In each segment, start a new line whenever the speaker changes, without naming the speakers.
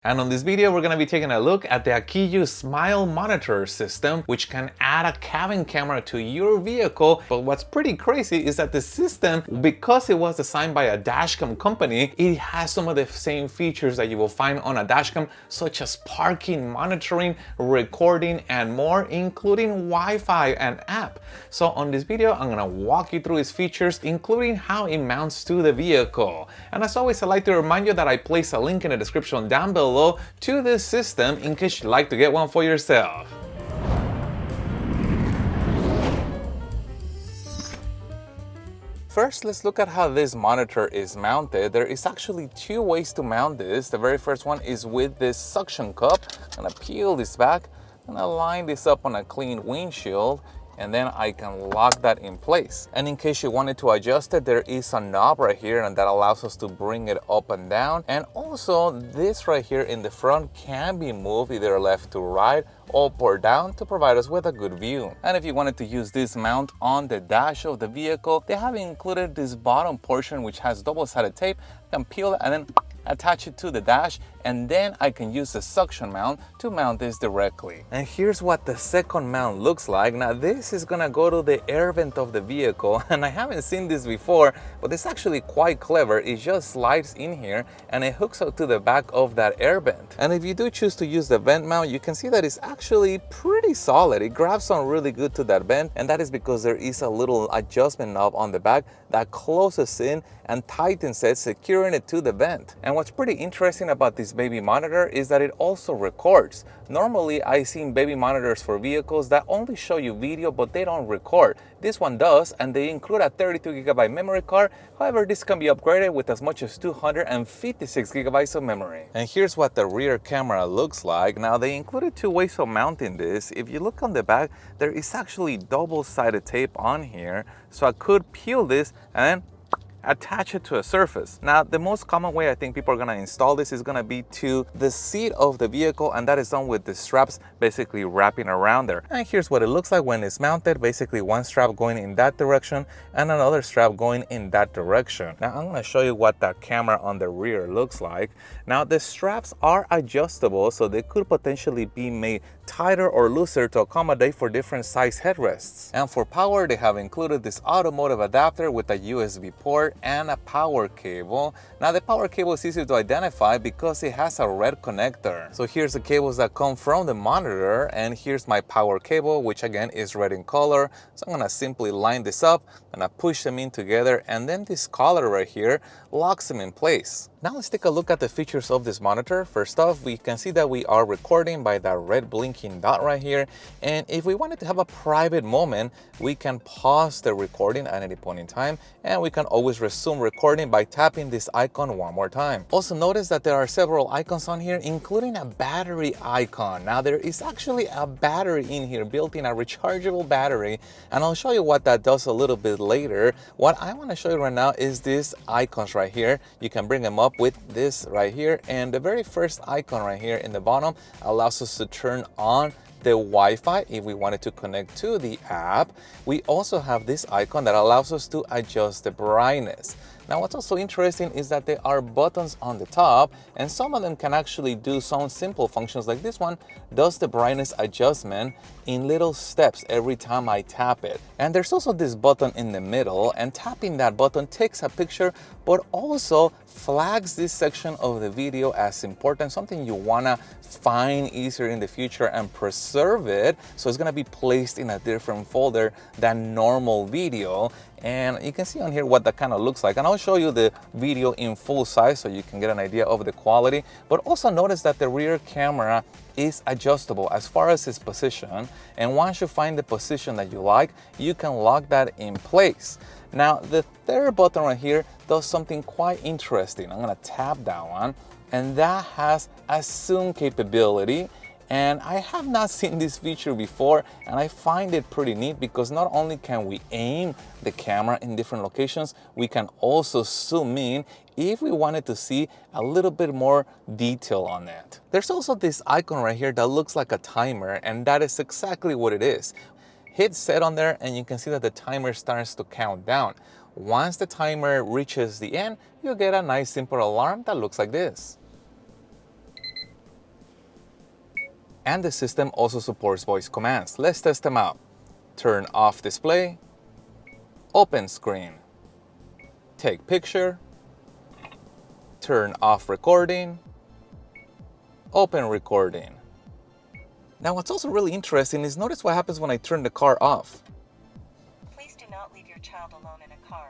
And on this video, we're going to be taking a look at the Akeeyo Smile Monitor system, which can add a cabin camera to your vehicle. But what's pretty crazy is that the system, because it was designed by a dashcam company, it has some of the same features that you will find on a dashcam, such as parking monitoring, recording, and more, including Wi-Fi and app. So on this video, I'm going to walk you through its features, including how it mounts to the vehicle. And as always, I'd like to remind you that I place a link in the description down below to this system in case you'd like to get one for yourself. First, let's look at how this monitor is mounted. There is actually two ways to mount this. The very first one is with this suction cup. I'm gonna peel this back and align this up on a clean windshield, and then I can lock that in place. And in case you wanted to adjust it, there is a knob right here, and that allows us to bring it up and down. And also this right here in the front can be moved either left to right, up or down, to provide us with a good view. And if you wanted to use this mount on the dash of the vehicle, they have included this bottom portion which has double-sided tape. I can peel it and then attach it to the dash, and then I can use the suction mount to mount this directly. And here's what the second mount looks like. Now this is gonna go to the air vent of the vehicle, and I haven't seen this before, but it's actually quite clever. It just slides in here and it hooks up to the back of that air vent. And if you do choose to use the vent mount, you can see that it's actually pretty solid. It grabs on really good to that vent, and that is because there is a little adjustment knob on the back that closes in and tightens it, securing it to the vent. And what's pretty interesting about this baby monitor is that it also records. Normally, I've seen baby monitors for vehicles that only show you video, but they don't record. This one does, and they include a 32GB memory card. However, this can be upgraded with as much as 256GB of memory. And here's what the rear camera looks like. Now, they included two ways of mounting this. If you look on the back, there is actually double-sided tape on here, so I could peel this and then attach it to a surface. Now, the most common way I think people are gonna install this is gonna be to the seat of the vehicle, and that is done with the straps basically wrapping around there. And here's what it looks like when it's mounted. Basically one strap going in that direction and another strap going in that direction. Now I'm gonna show you what that camera on the rear looks like. Now the straps are adjustable, so they could potentially be made tighter or looser to accommodate for different size headrests. And for power, they have included this automotive adapter with a USB port and a power cable. Now the power cable is easy to identify because it has a red connector. So here's the cables that come from the monitor, and here's my power cable, which again is red in color. So I'm gonna simply line this up and I push them in together, and then this collar right here locks them in place. Now let's take a look at the features of this monitor. First off, we can see that we are recording by that red blinking dot right here. And if we wanted to have a private moment, we can pause the recording at any point in time, and we can always resume recording by tapping this icon one more time. Also notice that there are several icons on here, including a battery icon. Now there is actually a battery in here, built in, a rechargeable battery, and I'll show you what that does a little bit later. What I want to show you right now is these icons right here. You can bring them up with this right here, and the very first icon right here in the bottom allows us to turn on the Wi-Fi if we wanted to connect to the app. We also have this icon that allows us to adjust the brightness. Now what's also interesting is that there are buttons on the top, and some of them can actually do some simple functions, like this one does the brightness adjustment in little steps every time I tap it. And there's also this button in the middle, and tapping that button takes a picture but also flags this section of the video as important, something you wanna find easier in the future and preserve it. So it's gonna be placed in a different folder than normal video. And you can see on here what that kind of looks like, and I'll show you the video in full size so you can get an idea of the quality. But also notice that the rear camera is adjustable as far as its position, and once you find the position that you like, you can lock that in place. Now the third button right here does something quite interesting. I'm gonna tap that one, and that has a zoom capability. And I have not seen this feature before, and I find it pretty neat because not only can we aim the camera in different locations, we can also zoom in if we wanted to see a little bit more detail on it. There's also this icon right here that looks like a timer, and that is exactly what it is. Hit set on there and you can see that the timer starts to count down. Once the timer reaches the end, you get a nice simple alarm that looks like this. And the system also supports voice commands. Let's test them out. Turn off display, open screen, take picture, turn off recording, open recording. Now what's also really interesting is notice what happens when I turn the car off.
Please do not leave your child alone in a car.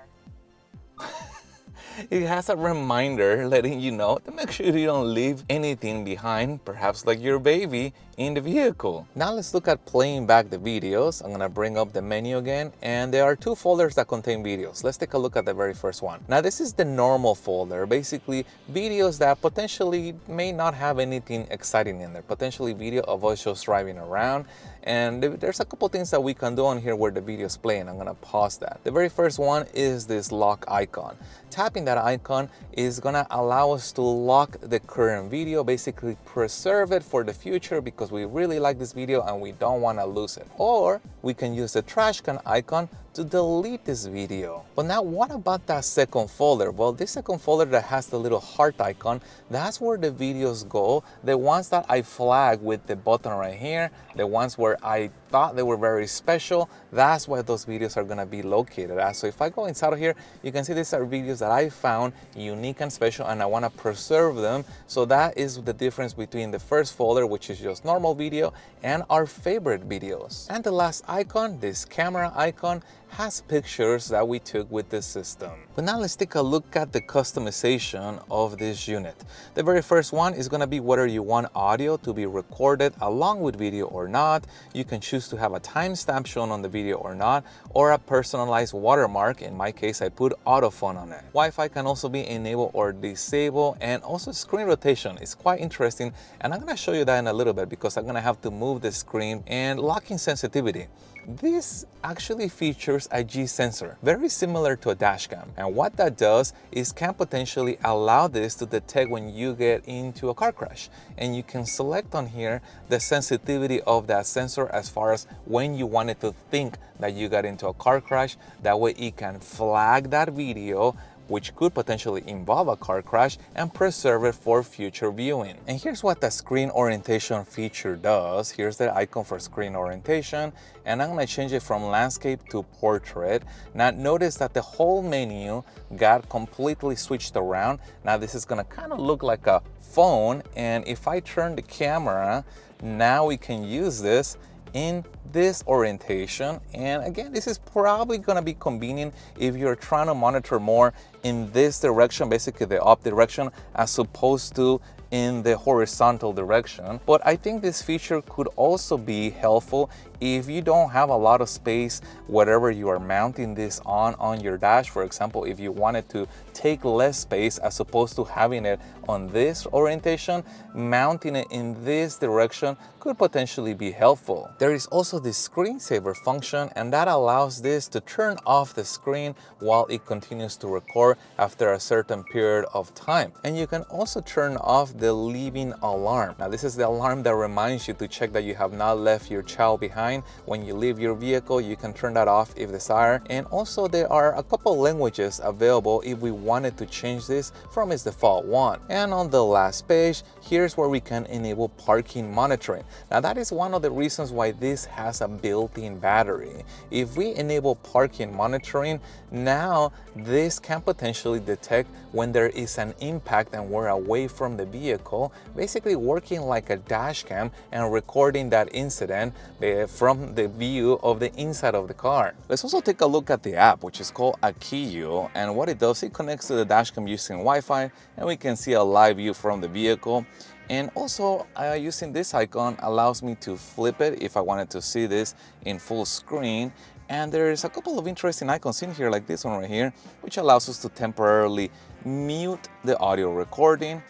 It has a reminder letting you know to make sure you don't leave anything behind, perhaps like your baby, in the vehicle. Now let's look at playing back the videos. I'm gonna bring up the menu again, and there are two folders that contain videos. Let's take a look at the very first one. Now this is the normal folder, basically videos that potentially may not have anything exciting in there. Potentially video of us just driving around, and there's a couple things that we can do on here where the video is playing. I'm gonna pause that. The very first one is this lock icon. Tapping that icon is gonna allow us to lock the current video, basically preserve it for the future because we really like this video and we don't wanna lose it. Or we can use the trash can icon to delete this video. But now what about that second folder? Well, this second folder that has the little heart icon, that's where the videos go. The ones that I flag with the button right here, the ones where I thought they were very special, that's where those videos are gonna be located at. So if I go inside of here, you can see these are videos that I found unique and special and I wanna preserve them. So that is the difference between the first folder, which is just normal video, and our favorite videos. And the last icon, this camera icon, has pictures that we took with this system. But now let's take a look at the customization of this unit. The very first one is going to be whether you want audio to be recorded along with video or not. You can choose to have a timestamp shown on the video or not, or a personalized watermark. In my case, I put Autofun on it. Wi-Fi can also be enabled or disabled, and also screen rotation is quite interesting, and I'm going to show you that in a little bit because I'm going to have to move the screen. And locking sensitivity. This actually features a G sensor, very similar to a dash cam. And what that does is can potentially allow this to detect when you get into a car crash. And you can select on here the sensitivity of that sensor as far as when you want it to think that you got into a car crash. That way it can flag that video, which could potentially involve a car crash, and preserve it for future viewing. And here's what the screen orientation feature does. Here's the icon for screen orientation, and I'm gonna change it from landscape to portrait. Now notice that the whole menu got completely switched around. Now this is gonna kind of look like a phone, and if I turn the camera, now we can use this in this orientation. And again, this is probably going to be convenient if you're trying to monitor more in this direction, basically the up direction, as opposed to in the horizontal direction. But I think this feature could also be helpful if you don't have a lot of space wherever you are mounting this on your dash. For example, if you wanted to take less space as opposed to having it on this orientation, mounting it in this direction could potentially be helpful. There is also the screensaver function, and that allows this to turn off the screen while it continues to record after a certain period of time. And you can also turn off the leaving alarm. Now this is the alarm that reminds you to check that you have not left your child behind. When you leave your vehicle, you can turn that off if desired. And also there are a couple languages available if we wanted to change this from its default one. And on the last page, here's where we can enable parking monitoring. Now that is one of the reasons why this has a built-in battery. If we enable parking monitoring, now this can potentially detect when there is an impact and we're away from the vehicle, basically working like a dash cam and recording that incident from the view of the inside of the car. Let's also take a look at the app, which is called Akeeyo, and what it does, it connects to the dash cam using Wi-Fi, and we can see a live view from the vehicle. And also using this icon allows me to flip it if I wanted to see this in full screen. And there's a couple of interesting icons in here, like this one right here, which allows us to temporarily mute the audio recording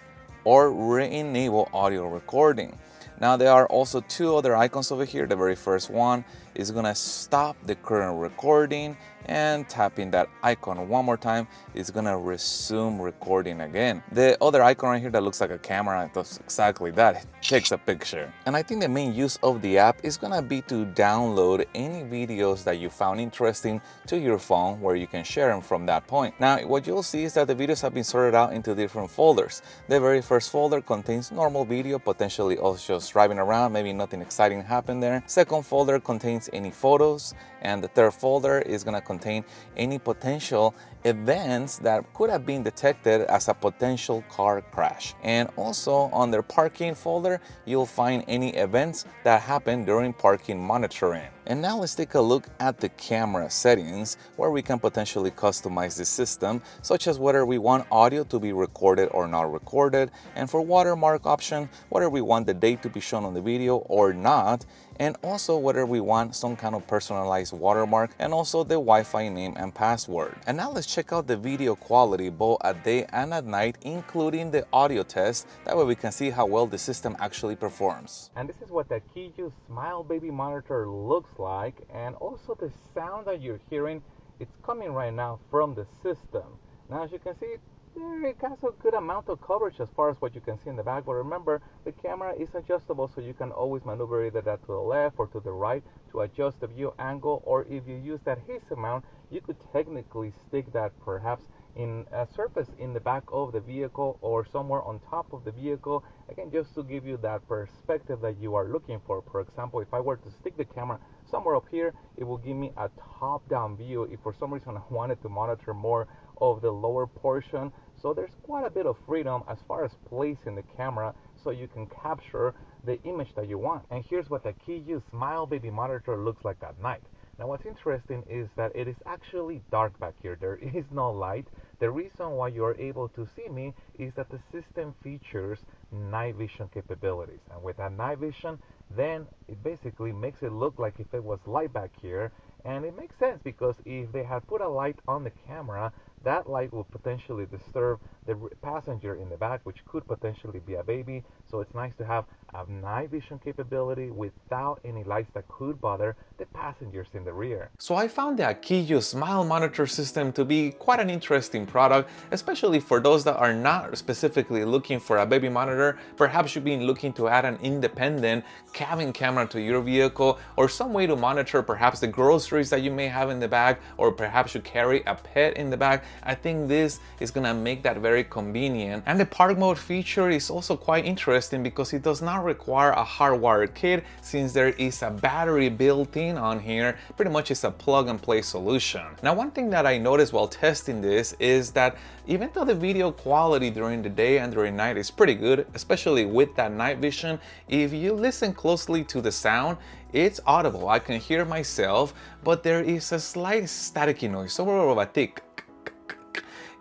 or re-enable audio recording. Now there are also two other icons over here. The very first one is gonna stop the current recording, and tapping that icon one more time is gonna resume recording again. The other icon right here that looks like a camera does exactly that. It takes a picture. And I think the main use of the app is gonna be to download any videos that you found interesting to your phone where you can share them from that point. Now, what you'll see is that the videos have been sorted out into different folders. The very first folder contains normal video, potentially also just driving around, maybe nothing exciting happened there. Second folder contains any photos, and the third folder is gonna contain any potential events that could have been detected as a potential car crash. And also on their parking folder, you'll find any events that happen during parking monitoring. And now let's take a look at the camera settings, where we can potentially customize the system, such as whether we want audio to be recorded or not recorded, and for watermark option, whether we want the date to be shown on the video or not, and also whether we want some kind of personalized watermark, and also the Wi-Fi name and password. And now let's check out the video quality both at day and at night, including the audio test. That way we can see how well the system actually performs. And this is what the Akeeyo Smile Baby monitor looks like, and also the sound that you're hearing, it's coming right now from the system. Now, as you can see, it has a good amount of coverage as far as what you can see in the back, but remember, the camera is adjustable, so you can always maneuver either that to the left or to the right to adjust the view angle. Or if you use that haze mount, you could technically stick that perhaps in a surface in the back of the vehicle or somewhere on top of the vehicle, again, just to give you that perspective that you are looking for. For example, if I were to stick the camera somewhere up here, it will give me a top-down view if for some reason I wanted to monitor more of the lower portion. So there's quite a bit of freedom as far as placing the camera so you can capture the image that you want. And here's what the Akeeyo Smile Baby monitor looks like at night. Now, what's interesting is that it is actually dark back here. There is no light. The reason why you are able to see me is that the system features night vision capabilities. And with that night vision, then it basically makes it look like if it was light back here. And it makes sense, because if they had put a light on the camera, that light will potentially disturb the passenger in the back, which could potentially be a baby. So it's nice to have a night vision capability without any lights that could bother the passengers in the rear. So I found the Akeeyo Smile Monitor system to be quite an interesting product, especially for those that are not specifically looking for a baby monitor. Perhaps you've been looking to add an independent cabin camera to your vehicle, or some way to monitor perhaps the groceries that you may have in the back, or perhaps you carry a pet in the back. I think this is gonna make that very convenient. And the park mode feature is also quite interesting because it does not require a hardwired kit, since there is a battery built in on here. Pretty much it's a plug and play solution. Now, one thing that I noticed while testing this is that even though the video quality during the day and during night is pretty good, especially with that night vision, if you listen closely to the sound, it's audible. I can hear myself, but there is a slight staticky noise, sort of a tick.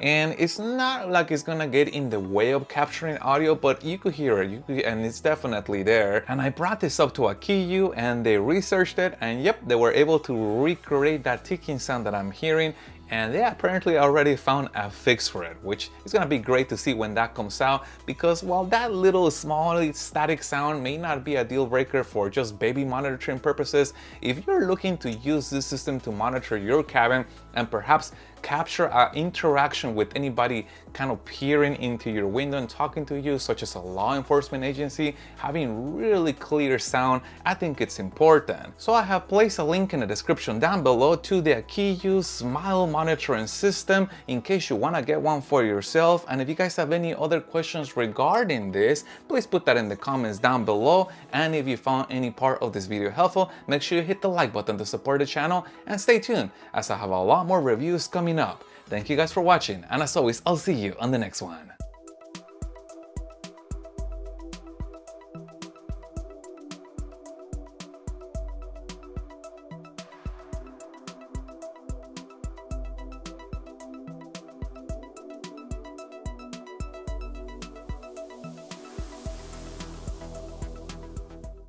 And it's not like it's gonna get in the way of capturing audio, but you could hear it, and it's definitely there. And I brought this up to Akeeyo, and they researched it, and yep, they were able to recreate that ticking sound that I'm hearing. And they apparently already found a fix for it, which is gonna be great to see when that comes out, because while that little small static sound may not be a deal breaker for just baby monitoring purposes, if you're looking to use this system to monitor your cabin and perhaps capture an interaction with anybody kind of peering into your window and talking to you, such as a law enforcement agency, having really clear sound, I think it's important. So I have placed a link in the description down below to the Akeeyo Smile monitoring system in case you want to get one for yourself. And if you guys have any other questions regarding this, please put that in the comments down below. And if you found any part of this video helpful, make sure you hit the like button to support the channel, and stay tuned as I have a lot more reviews coming up. Thank you guys for watching, and as always, I'll see you on the next one.